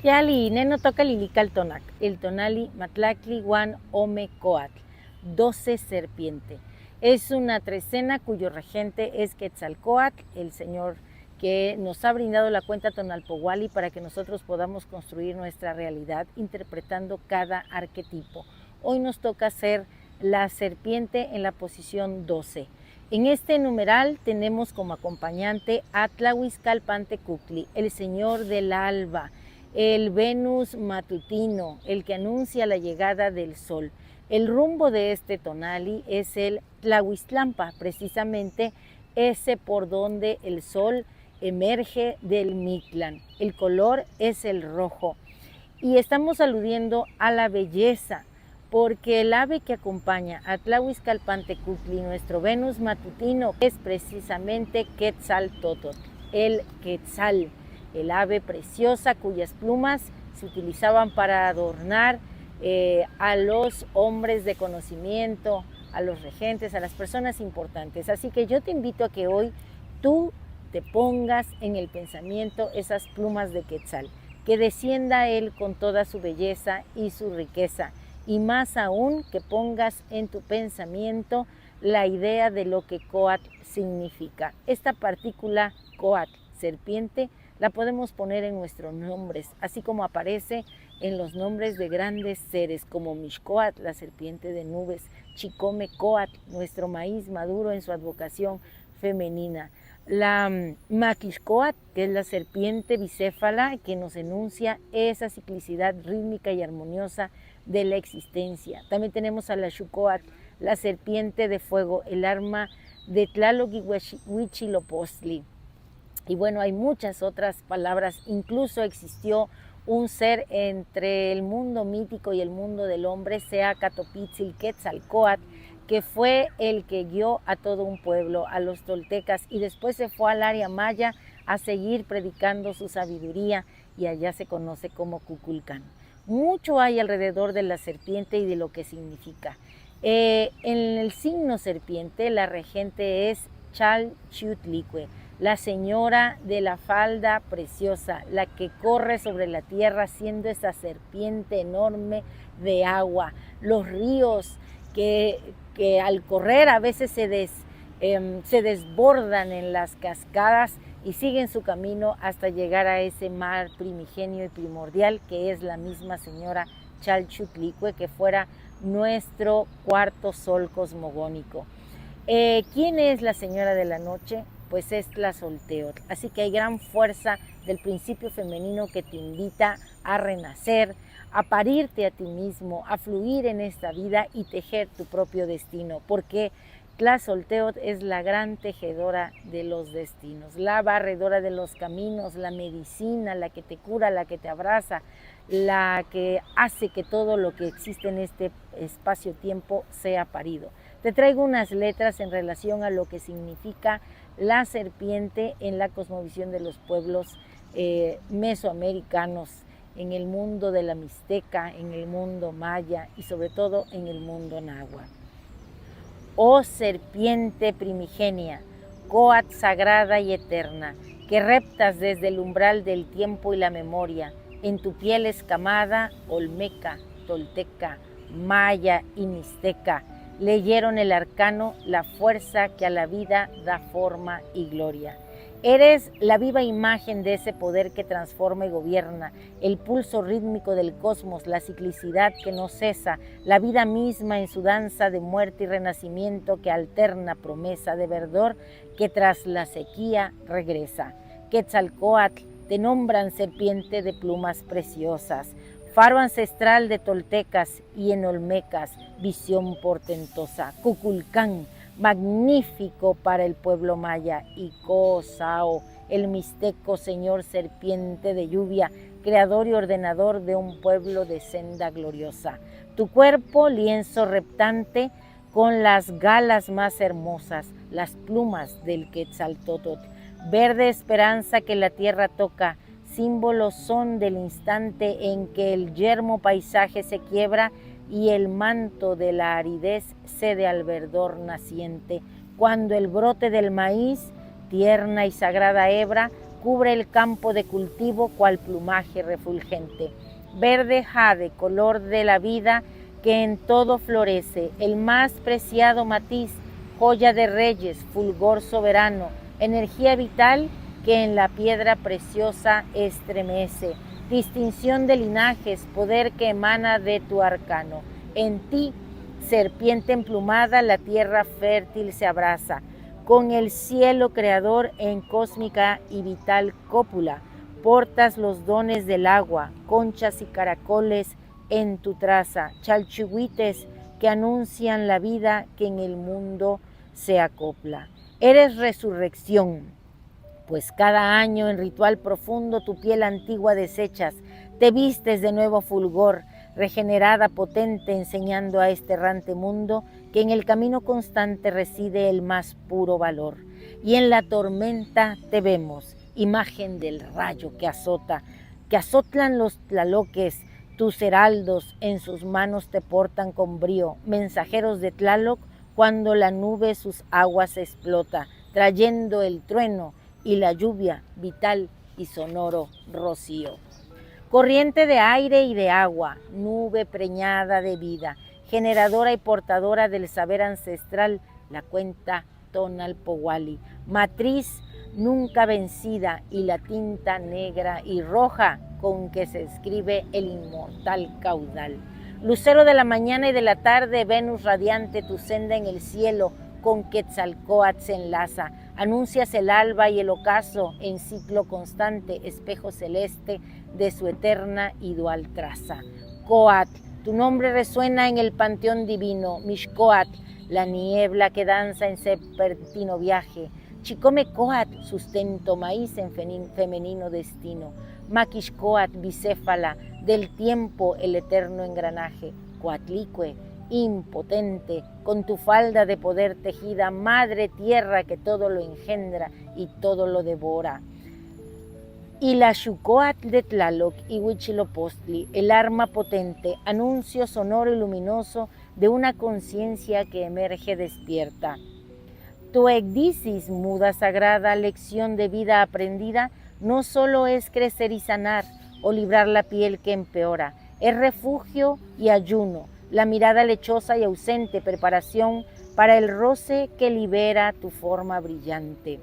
Yali, neno toca lilical tonac, el tonali matlacli guan ome coatl, 12 serpiente. Es una trecena cuyo regente es Quetzalcóatl, el señor que nos ha brindado la cuenta Tonalpohualli para que nosotros podamos construir nuestra realidad interpretando cada arquetipo. Hoy nos toca ser la serpiente en la posición 12. En este numeral tenemos como acompañante a Tlahuizcalpantecutli, el señor del alba, el Venus matutino, el que anuncia la llegada del sol. El rumbo de este tonali es el Tlahuiztlampa, precisamente ese por donde el sol emerge del Mictlán. El color es el rojo y estamos aludiendo a la belleza, porque el ave que acompaña a Tlahuizcalpantecutli, nuestro Venus matutino, es precisamente Quetzaltótotl, el quetzal, el ave preciosa cuyas plumas se utilizaban para adornar a los hombres de conocimiento, a los regentes, a las personas importantes. Así que yo te invito a que hoy tú te pongas en el pensamiento esas plumas de quetzal, que descienda él con toda su belleza y su riqueza, y más aún que pongas en tu pensamiento la idea de lo que coatl significa. Esta partícula coatl, serpiente, la podemos poner en nuestros nombres, así como aparece en los nombres de grandes seres como Mixcoatl, la serpiente de nubes, Chicomecoatl, nuestro maíz maduro en su advocación femenina, la Maquixcoatl, que es la serpiente bicéfala que nos enuncia esa ciclicidad rítmica y armoniosa de la existencia. También tenemos a la Xucoatl, la serpiente de fuego, el arma de Tlaloc y Huitzilopochtli. Y bueno, hay muchas otras palabras, incluso existió un ser entre el mundo mítico y el mundo del hombre, Seacatopitzilquetzalcóatl, que fue el que guió a todo un pueblo, a los toltecas, y después se fue al área maya a seguir predicando su sabiduría, y allá se conoce como Cuculcán. Mucho hay alrededor de la serpiente y de lo que significa. En el signo serpiente, la regente es Chalchiutlicue, la señora de la falda preciosa, la que corre sobre la tierra siendo esa serpiente enorme de agua. Los ríos que al correr a veces se desbordan en las cascadas y siguen su camino hasta llegar a ese mar primigenio y primordial que es la misma señora Chalchiutlicue, que fuera nuestro cuarto sol cosmogónico. ¿Quién es la señora de la noche? Pues es Tlazolteotl. Así que hay gran fuerza del principio femenino que te invita a renacer, a parirte a ti mismo, a fluir en esta vida y tejer tu propio destino, porque Tlazolteotl es la gran tejedora de los destinos, la barredora de los caminos, la medicina, la que te cura, la que te abraza, la que hace que todo lo que existe en este espacio-tiempo sea parido. Te traigo unas letras en relación a lo que significa la serpiente en la cosmovisión de los pueblos mesoamericanos, en el mundo de la mixteca, en el mundo maya y sobre todo en el mundo náhuatl. Oh serpiente primigenia, coatl sagrada y eterna, que reptas desde el umbral del tiempo y la memoria, en tu piel escamada, olmeca, tolteca, maya y mixteca, leyeron el arcano, la fuerza que a la vida da forma y gloria. Eres la viva imagen de ese poder que transforma y gobierna, el pulso rítmico del cosmos, la ciclicidad que no cesa, la vida misma en su danza de muerte y renacimiento que alterna promesa de verdor que tras la sequía regresa. Quetzalcóatl, te nombran serpiente de plumas preciosas, faro ancestral de toltecas y en olmecas, visión portentosa. Cuculcán, magnífico para el pueblo maya, y Cosao, el mixteco señor serpiente de lluvia, creador y ordenador de un pueblo de senda gloriosa. Tu cuerpo, lienzo reptante, con las galas más hermosas, las plumas del Quetzaltótotl, verde esperanza que la tierra toca, símbolos son del instante en que el yermo paisaje se quiebra y el manto de la aridez cede al verdor naciente, cuando el brote del maíz, tierna y sagrada hebra, cubre el campo de cultivo cual plumaje refulgente. Verde jade, color de la vida que en todo florece, el más preciado matiz, joya de reyes, fulgor soberano, energía vital que en la piedra preciosa estremece, distinción de linajes, poder que emana de tu arcano. En ti, serpiente emplumada, la tierra fértil se abraza, con el cielo creador en cósmica y vital cópula, portas los dones del agua, conchas y caracoles en tu traza, chalchihuites que anuncian la vida que en el mundo se acopla. Eres resurrección, pues cada año en ritual profundo tu piel antigua desechas, te vistes de nuevo fulgor, regenerada potente, enseñando a este errante mundo que en el camino constante reside el más puro valor. Y en la tormenta te vemos, imagen del rayo que azotlan los tlaloques, tus heraldos en sus manos te portan con brío, mensajeros de Tlaloc cuando la nube sus aguas explota, trayendo el trueno y la lluvia, vital y sonoro rocío. Corriente de aire y de agua, nube preñada de vida, generadora y portadora del saber ancestral, la cuenta Tonalpowali, matriz nunca vencida y la tinta negra y roja con que se escribe el inmortal caudal. Lucero de la mañana y de la tarde, Venus radiante, tu senda en el cielo, con Quetzalcóatl se enlaza, anuncias el alba y el ocaso en ciclo constante, espejo celeste de su eterna y dual traza. Coatl, tu nombre resuena en el panteón divino, Mixcoatl, la niebla que danza en serpentino viaje, Chicomecoatl, sustento maíz en femenino destino, Maquixcoatl, bicéfala, del tiempo el eterno engranaje, Coatlicue, impotente, con tu falda de poder tejida, madre tierra que todo lo engendra y todo lo devora. Y la Xucoatl de Tlaloc y Huitzilopochtli, el arma potente, anuncio sonoro y luminoso de una conciencia que emerge despierta. Tu ecdisis, muda sagrada, lección de vida aprendida, no solo es crecer y sanar o librar la piel que empeora, es refugio y ayuno, la mirada lechosa y ausente, preparación para el roce que libera tu forma brillante.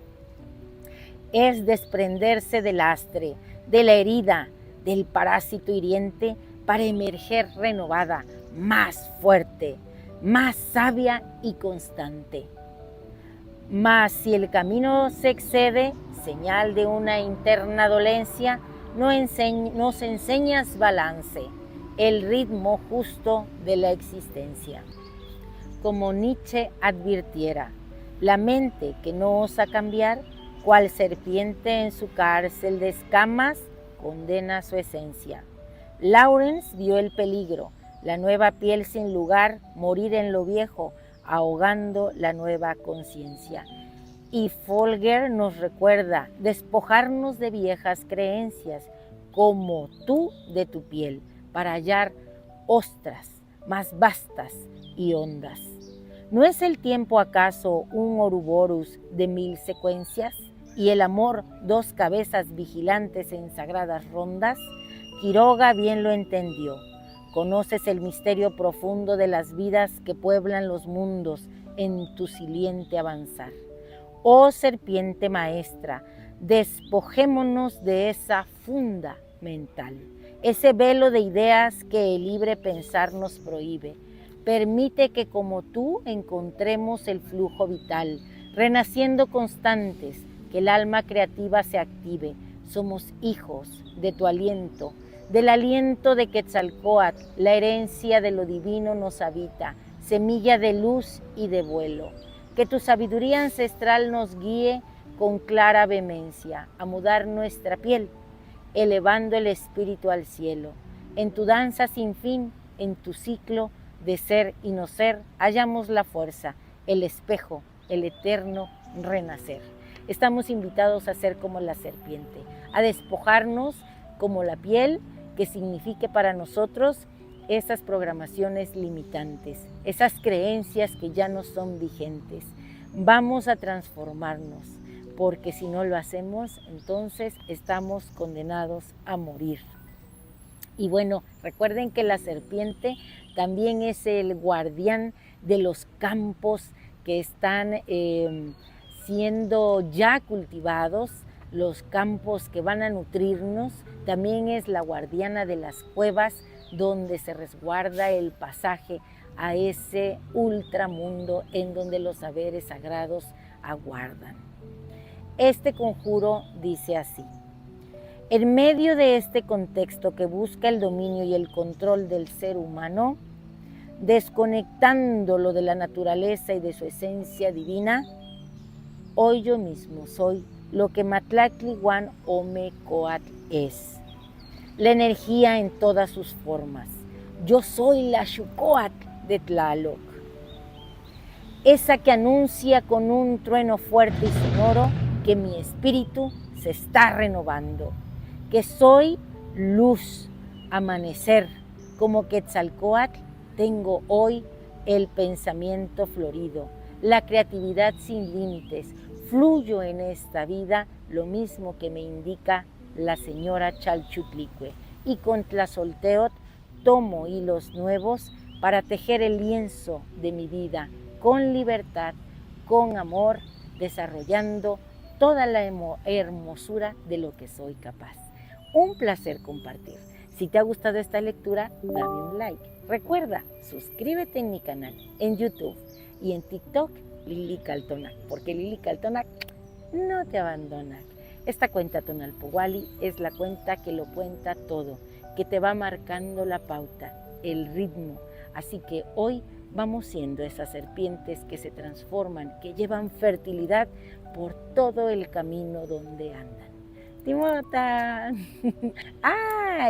Es desprenderse del lastre, de la herida, del parásito hiriente, para emerger renovada, más fuerte, más sabia y constante. Mas si el camino se excede, señal de una interna dolencia, nos enseñas balance, el ritmo justo de la existencia. Como Nietzsche advirtiera, la mente que no osa cambiar, cual serpiente en su cárcel de escamas, condena su esencia. Lawrence vio el peligro, la nueva piel sin lugar, morir en lo viejo, ahogando la nueva conciencia. Y Folger nos recuerda despojarnos de viejas creencias, como tú de tu piel, para hallar ostras más vastas y hondas. ¿No es el tiempo acaso un Ouroboros de 1000 secuencias? ¿Y el amor 2 cabezas vigilantes en sagradas rondas? Quiroga bien lo entendió. Conoces el misterio profundo de las vidas que pueblan los mundos en tu siliente avanzar. Oh serpiente maestra, despojémonos de esa funda mental, ese velo de ideas que el libre pensar nos prohíbe. Permite que como tú encontremos el flujo vital, renaciendo constantes, que el alma creativa se active. Somos hijos de tu aliento, del aliento de Quetzalcóatl, la herencia de lo divino nos habita, semilla de luz y de vuelo. Que tu sabiduría ancestral nos guíe con clara vehemencia a mudar nuestra piel, elevando el espíritu al cielo. En tu danza sin fin, en tu ciclo de ser y no ser, hallamos la fuerza, el espejo, el eterno renacer. Estamos invitados a ser como la serpiente, a despojarnos como la piel, que signifique para nosotros esas programaciones limitantes, esas creencias que ya no son vigentes. Vamos a transformarnos, porque si no lo hacemos, entonces estamos condenados a morir. Y bueno, recuerden que la serpiente también es el guardián de los campos que están siendo ya cultivados, los campos que van a nutrirnos. También es la guardiana de las cuevas donde se resguarda el pasaje a ese ultramundo en donde los saberes sagrados aguardan. Este conjuro dice así: en medio de este contexto que busca el dominio y el control del ser humano, desconectándolo de la naturaleza y de su esencia divina, hoy yo mismo soy lo que Matlactli Huan Ome Coatl es. La energía en todas sus formas. Yo soy la Xucoatl de Tlaloc. Esa que anuncia con un trueno fuerte y sonoro que mi espíritu se está renovando, que soy luz, amanecer, como Quetzalcóatl tengo hoy el pensamiento florido, la creatividad sin límites, fluyo en esta vida lo mismo que me indica la señora Chalchutlicue, y con Tlazolteotl tomo hilos nuevos para tejer el lienzo de mi vida con libertad, con amor, desarrollando toda la hermosura de lo que soy capaz. Un placer compartir. Si te ha gustado esta lectura, dame un like. Recuerda, suscríbete en mi canal, en YouTube y en TikTok, Lili Caltonac, porque Lili Caltonac no te abandona. Esta cuenta Tonalpohualli es la cuenta que lo cuenta todo, que te va marcando la pauta, el ritmo. Así que hoy vamos siendo esas serpientes que se transforman, que llevan fertilidad por todo el camino donde andan. Timota.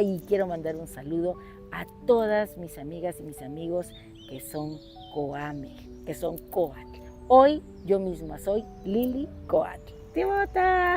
Y quiero mandar un saludo a todas mis amigas y mis amigos que son Coame, que son Coatl. Hoy yo misma soy Lili Coatl. Timota.